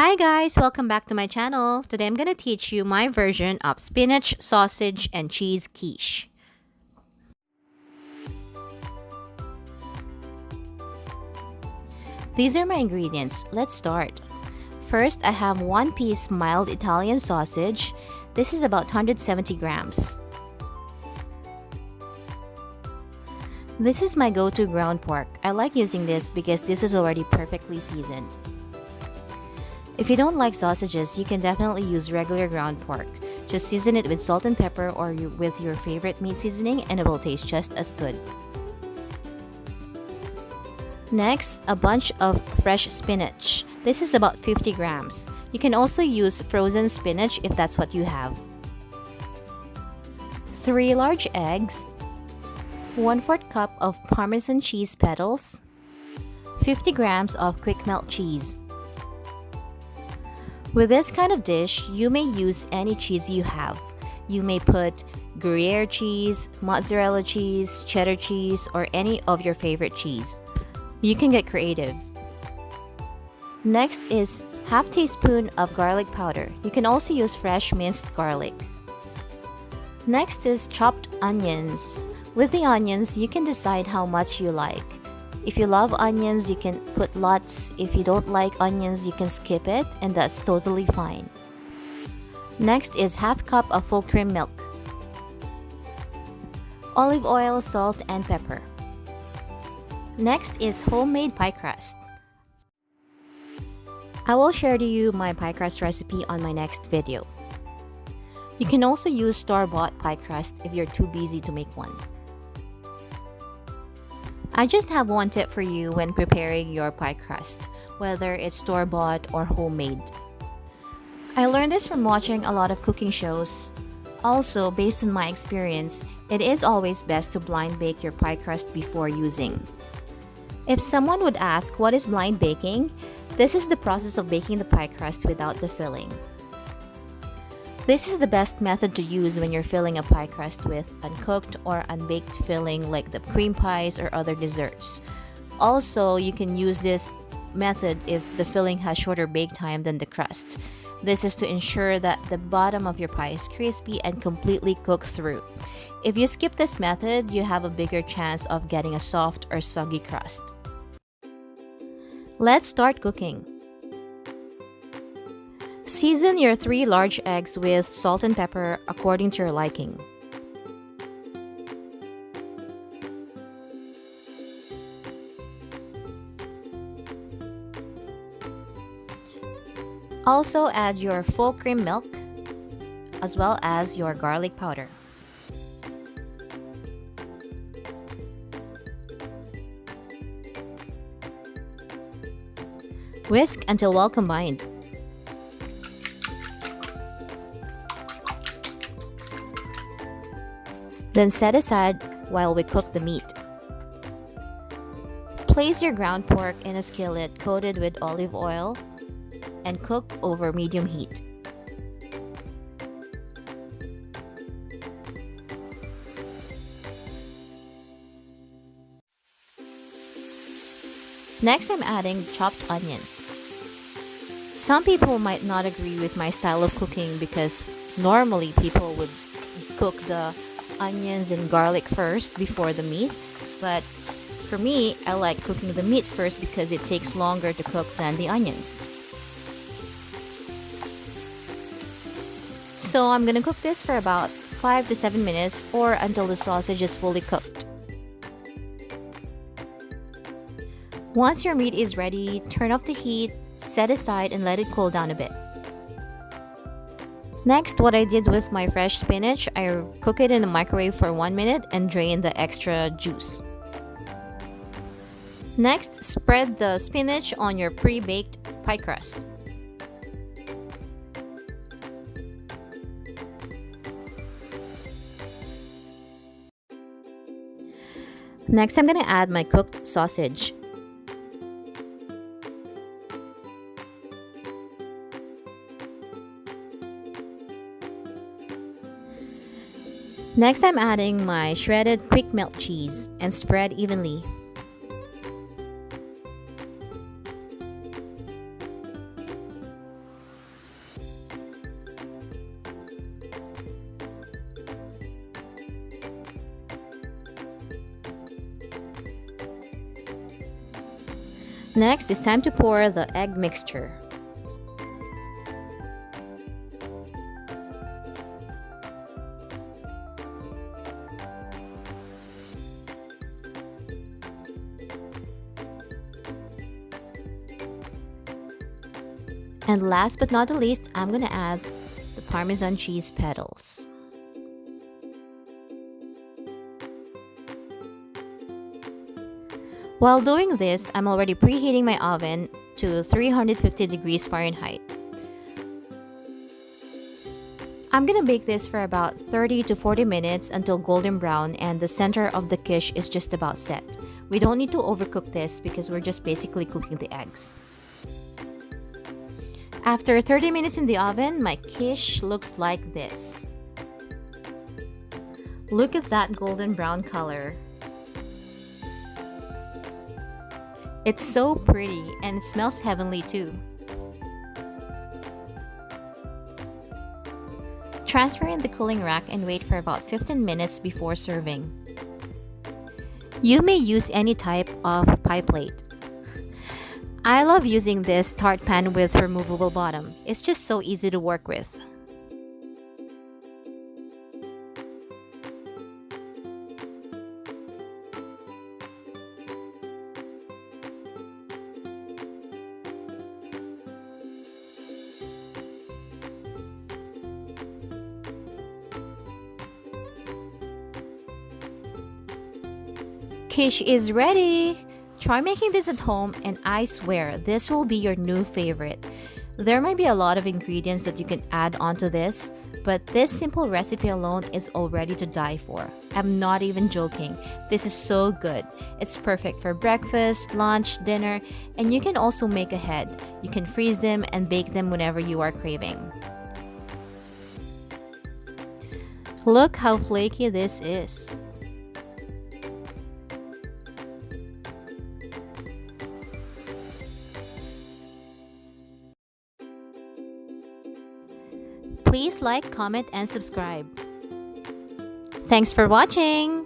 Hi guys, welcome back to my channel. Today I'm going to teach you my version of spinach, sausage, and cheese quiche. These are my ingredients. Let's start. First, I have 1 piece mild Italian sausage. This is about 170 grams. This is my go-to ground pork. I like using this because this is already perfectly seasoned. If you don't like sausages, you can definitely use regular ground pork. Just season it with salt and pepper or with your favorite meat seasoning and it will taste just as good. Next, a bunch of fresh spinach. This is about 50 grams. You can also use frozen spinach if that's what you have. 3 large eggs, 1/4 cup of parmesan cheese petals, 50 grams of quick melt cheese. With this kind of dish, you may use any cheese you have. You may put Gruyere cheese, mozzarella cheese, cheddar cheese, or any of your favorite cheese. You can get creative. Next is half teaspoon of garlic powder. You can also use fresh minced garlic. Next is chopped onions. With the onions, you can decide how much you like. If you love onions, you can put lots. If you don't like onions, you can skip it, and that's totally fine. Next is half cup of full cream milk, olive oil, salt, and pepper. Next is homemade pie crust. I will share to you my pie crust recipe on my next video. You can also use store-bought pie crust if you're too busy to make one. I just have one tip for you when preparing your pie crust, whether it's store-bought or homemade. I learned this from watching a lot of cooking shows. Also, based on my experience, it is always best to blind bake your pie crust before using. If someone would ask what is blind baking, this is the process of baking the pie crust without the filling. This is the best method to use when you're filling a pie crust with uncooked or unbaked filling like the cream pies or other desserts. Also, you can use this method if the filling has shorter bake time than the crust. This is to ensure that the bottom of your pie is crispy and completely cooked through. If you skip this method, you have a bigger chance of getting a soft or soggy crust. Let's start cooking. Season your 3 large eggs with salt and pepper according to your liking. Also add your full cream milk as well as your garlic powder. Whisk until well combined. Then set aside while we cook the meat. Place your ground pork in a skillet coated with olive oil and cook over medium heat. Next, I'm adding chopped onions. Some people might not agree with my style of cooking because normally people would cook the onions and garlic first before the meat, but for me, I like cooking the meat first because it takes longer to cook than the onions. So I'm gonna cook this for about 5 to 7 minutes or until the sausage is fully cooked. Once your meat is ready, turn off the heat, set aside and let it cool down a bit. Next, what I did with my fresh spinach, I cook it in the microwave for 1 minute and drain the extra juice. Next, spread the spinach on your pre-baked pie crust. Next, I'm gonna add my cooked sausage. Next, I'm adding my shredded quick melt cheese and spread evenly. Next, it's time to pour the egg mixture. And last but not the least, I'm gonna add the Parmesan cheese petals. While doing this, I'm already preheating my oven to 350 degrees Fahrenheit. I'm gonna bake this for about 30 to 40 minutes until golden brown and the center of the quiche is just about set. We don't need to overcook this because we're just basically cooking the eggs. After 30 minutes in the oven, my quiche looks like this. Look at that golden brown color. It's so pretty and it smells heavenly too. Transfer in the cooling rack and wait for about 15 minutes before serving. You may use any type of pie plate. I love using this tart pan with removable bottom. It's just so easy to work with. Quiche is ready! Try making this at home and I swear this will be your new favorite. There might be a lot of ingredients that you can add onto this, but this simple recipe alone is already to die for. I'm not even joking. This is so good. It's perfect for breakfast, lunch, dinner, and you can also make ahead. You can freeze them and bake them whenever you are craving. Look how flaky this is. Please like, comment, and subscribe. Thanks for watching!